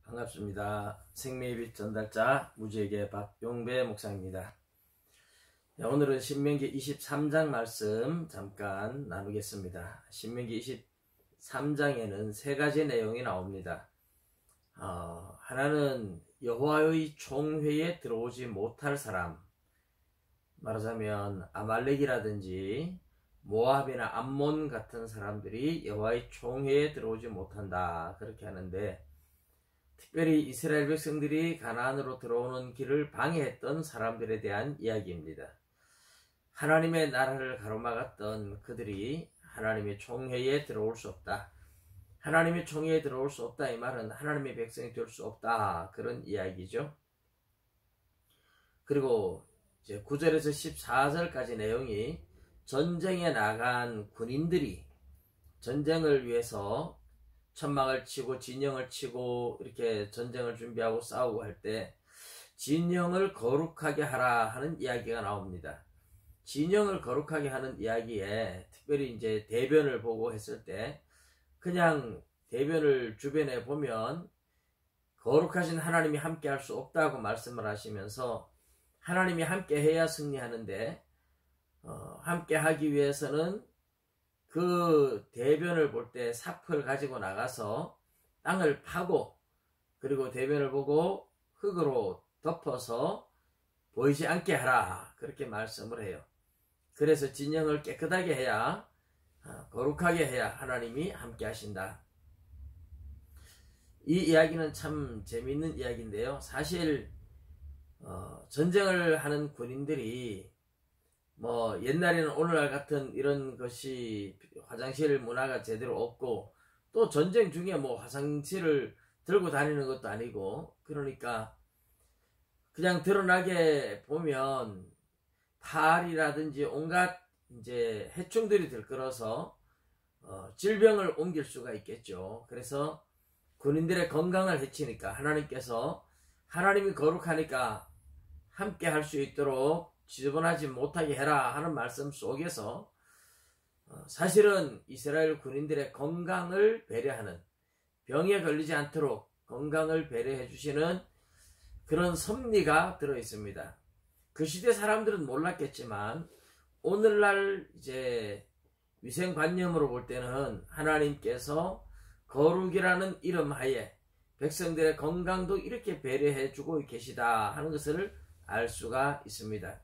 반갑습니다. 생명의 빛 전달자 무지에게 박용배 목사입니다. 오늘은 신명기 23장 말씀 잠깐 나누겠습니다. 신명기 23장에는 세 가지 내용이 나옵니다. 하나는 여호와의 총회에 들어오지 못할 사람, 말하자면 아말렉이라든지 모압이나 암몬 같은 사람들이 여호와의 총회에 들어오지 못한다, 그렇게 하는데, 특별히 이스라엘 백성들이 가나안으로 들어오는 길을 방해했던 사람들에 대한 이야기입니다. 하나님의 나라를 가로막았던 그들이 하나님의 총회에 들어올 수 없다, 하나님의 총회에 들어올 수 없다, 이 말은 하나님의 백성이 될 수 없다, 그런 이야기죠. 그리고 이제 9절에서 14절까지 내용이 전쟁에 나간 군인들이 전쟁을 위해서 천막을 치고 진영을 치고 이렇게 전쟁을 준비하고 싸우고 할 때 진영을 거룩하게 하라 하는 이야기가 나옵니다. 진영을 거룩하게 하는 이야기에 특별히 이제 대변을 보고 했을 때, 그냥 대변을 주변에 보면 거룩하신 하나님이 함께 할 수 없다고 말씀을 하시면서, 하나님이 함께 해야 승리하는데 함께 하기 위해서는 그 대변을 볼 때 삽을 가지고 나가서 땅을 파고, 그리고 대변을 보고 흙으로 덮어서 보이지 않게 하라, 그렇게 말씀을 해요. 그래서 진영을 깨끗하게 해야, 거룩하게 해야 하나님이 함께 하신다. 이 이야기는 참 재미있는 이야기인데요. 사실 전쟁을 하는 군인들이 옛날에는 오늘날 같은 이런 것이 화장실 문화가 제대로 없고, 또 전쟁 중에 화장실을 들고 다니는 것도 아니고, 그러니까 그냥 드러나게 보면 탈이라든지 온갖 이제 해충들이 들끓어서 질병을 옮길 수가 있겠죠. 그래서 군인들의 건강을 해치니까 하나님께서, 하나님이 거룩하니까 함께 할 수 있도록 지저분하지 못하게 해라 하는 말씀 속에서 사실은 이스라엘 군인들의 건강을 배려하는, 병에 걸리지 않도록 건강을 배려해 주시는 그런 섭리가 들어 있습니다. 그 시대 사람들은 몰랐겠지만 오늘날 이제 위생관념으로 볼 때는 하나님께서 거룩이라는 이름 하에 백성들의 건강도 이렇게 배려해 주고 계시다 하는 것을 알 수가 있습니다.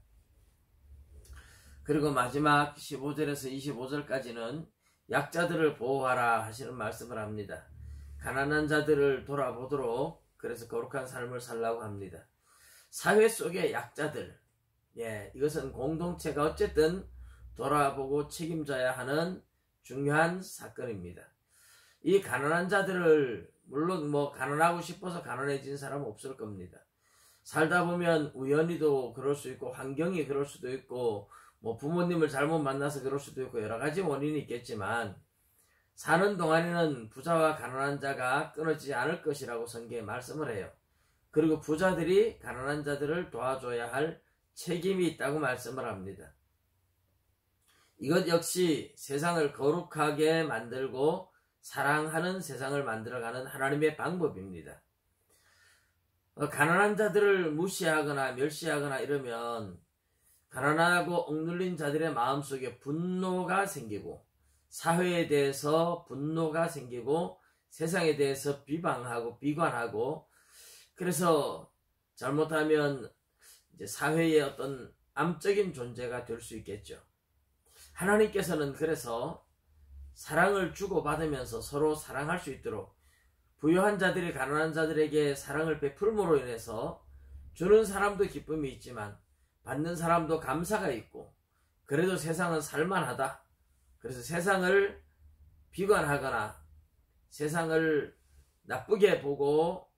그리고 마지막 15절에서 25절까지는 약자들을 보호하라 하시는 말씀을 합니다. 가난한 자들을 돌아보도록, 그래서 거룩한 삶을 살라고 합니다. 사회 속의 약자들, 이것은 공동체가 어쨌든 돌아보고 책임져야 하는 중요한 사건입니다. 이 가난한 자들을, 물론 가난하고 싶어서 가난해진 사람은 없을 겁니다. 살다 보면 우연히도 그럴 수 있고, 환경이 그럴 수도 있고, 부모님을 잘못 만나서 그럴 수도 있고, 여러 가지 원인이 있겠지만 사는 동안에는 부자와 가난한 자가 끊어지지 않을 것이라고 성경에 말씀을 해요. 그리고 부자들이 가난한 자들을 도와줘야 할 책임이 있다고 말씀을 합니다. 이것 역시 세상을 거룩하게 만들고 사랑하는 세상을 만들어가는 하나님의 방법입니다. 가난한 자들을 무시하거나 멸시하거나 이러면 가난하고 억눌린 자들의 마음속에 분노가 생기고, 사회에 대해서 분노가 생기고, 세상에 대해서 비방하고 비관하고, 그래서 잘못하면 이제 사회의 어떤 암적인 존재가 될 수 있겠죠. 하나님께서는 그래서 사랑을 주고받으면서 서로 사랑할 수 있도록, 부유한 자들이 가난한 자들에게 사랑을 베풀음으로 인해서 주는 사람도 기쁨이 있지만 받는 사람도 감사가 있고, 그래도 세상은 살만하다, 그래서 세상을 비관하거나 세상을 나쁘게 보고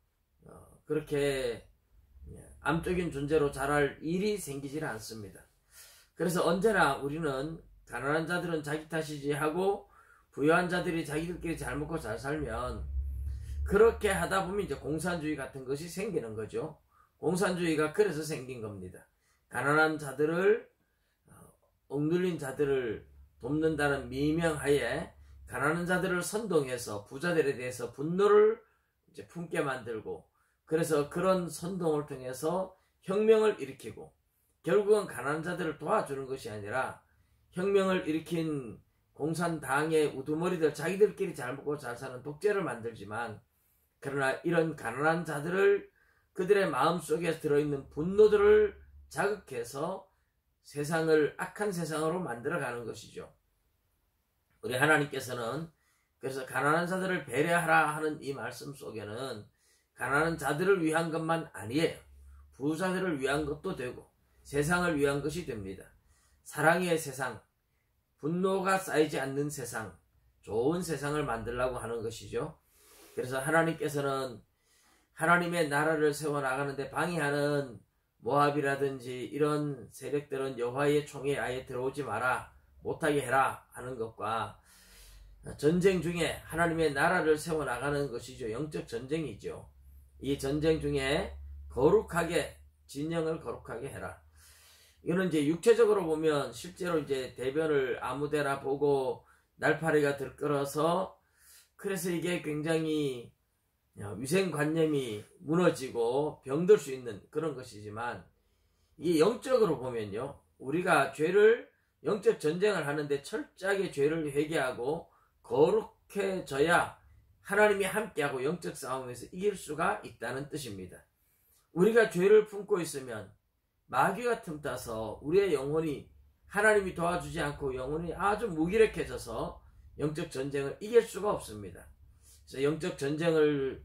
그렇게 암적인 존재로 자랄 일이 생기질 않습니다. 그래서 언제나 우리는 가난한 자들은 자기 탓이지 하고, 부유한 자들이 자기들끼리 잘 먹고 잘 살면, 그렇게 하다 보면 이제 공산주의 같은 것이 생기는 거죠. 공산주의가 그래서 생긴 겁니다. 가난한 자들을, 억눌린 자들을 돕는다는 미명하에 가난한 자들을 선동해서 부자들에 대해서 분노를 이제 품게 만들고, 그래서 그런 선동을 통해서 혁명을 일으키고, 결국은 가난한 자들을 도와주는 것이 아니라 혁명을 일으킨 공산당의 우두머리들, 자기들끼리 잘 먹고 잘 사는 독재를 만들지만, 그러나 이런 가난한 자들을, 그들의 마음속에 들어있는 분노들을 자극해서 세상을 악한 세상으로 만들어가는 것이죠. 우리 하나님께서는 그래서 가난한 자들을 배려하라 하는 이 말씀 속에는 가난한 자들을 위한 것만 아니에요. 부자들을 위한 것도 되고 세상을 위한 것이 됩니다. 사랑의 세상, 분노가 쌓이지 않는 세상, 좋은 세상을 만들려고 하는 것이죠. 그래서 하나님께서는 하나님의 나라를 세워나가는데 방해하는 모압이라든지 이런 세력들은 여호와의 총에 아예 들어오지 마라, 못하게 해라 하는 것과, 전쟁 중에 하나님의 나라를 세워나가는 것이죠. 영적 전쟁이죠. 이 전쟁 중에 거룩하게, 진영을 거룩하게 해라. 이거는 이제 육체적으로 보면 실제로 이제 대변을 아무데나 보고 날파리가 들끓어서, 그래서 이게 굉장히 위생관념이 무너지고 병들 수 있는 그런 것이지만, 이게 영적으로 보면요, 우리가 죄를, 영적 전쟁을 하는데 철저하게 죄를 회개하고 거룩해져야 하나님이 함께하고 영적 싸움에서 이길 수가 있다는 뜻입니다. 우리가 죄를 품고 있으면 마귀가 틈타서 우리의 영혼이, 하나님이 도와주지 않고 영혼이 아주 무기력해져서 영적 전쟁을 이길 수가 없습니다. 그래서 영적 전쟁을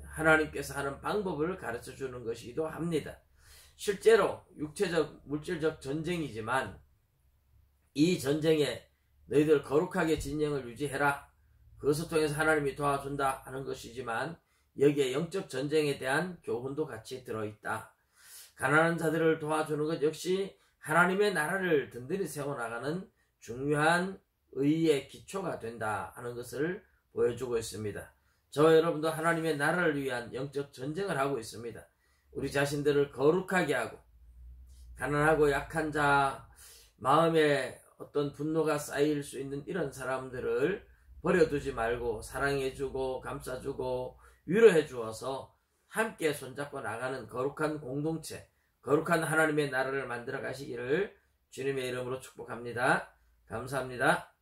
하나님께서 하는 방법을 가르쳐 주는 것이기도 합니다. 실제로 육체적, 물질적 전쟁이지만 이 전쟁에 너희들 거룩하게 진영을 유지해라, 그것을 통해서 하나님이 도와준다 하는 것이지만, 여기에 영적 전쟁에 대한 교훈도 같이 들어있다. 가난한 자들을 도와주는 것 역시 하나님의 나라를 든든히 세워나가는 중요한 의의 기초가 된다 하는 것을 보여주고 있습니다. 저와 여러분도 하나님의 나라를 위한 영적 전쟁을 하고 있습니다. 우리 자신들을 거룩하게 하고, 가난하고 약한 자, 마음에 어떤 분노가 쌓일 수 있는 이런 사람들을 버려두지 말고 사랑해주고 감싸주고 위로해 주어서 함께 손잡고 나가는 거룩한 공동체, 거룩한 하나님의 나라를 만들어 가시기를 주님의 이름으로 축복합니다. 감사합니다.